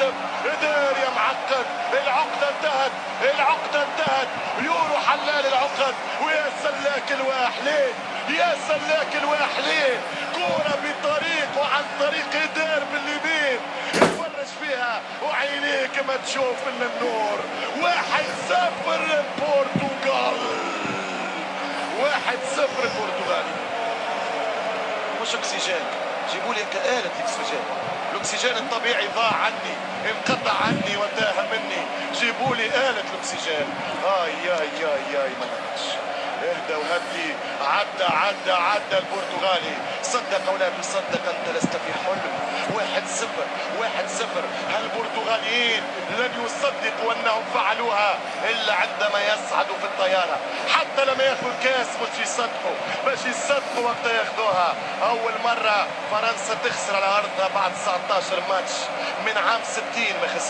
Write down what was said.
يسلم، قدر يا معقد. العقدة انتهت، العقدة انتهت. يورو حلال العقد. ويا سلاك الواحلين، يا سلاك الواحلين. كورة بطريق وعن طريق قدر باليمين، يتفرج فيها وعينيك ما تشوف الا النور. 1-0 البرتغال، 1-0 البرتغالي. مش اكسجين، جيبوا لي كآلة الاكسجين. الاكسجين الطبيعي ضاع عني، انقطع عني وانتهى مني. جيبوا لي آلة الاكسجين. اي ما نعرفش. اهدى وهدي. عدى البرتغالي. صدق او لا تصدق انت لست في حلم. 1-0. هالبرتغاليين لن يصدقوا انهم فعلوها الا عندما يصعدوا في الطياره. حتى لما ياخذوا الكاس مش يصدقوا وقت ياخذوها. اول مره فرنسا تخسر على ارضها بعد 19 ماتش من عام 60 ما خسروا.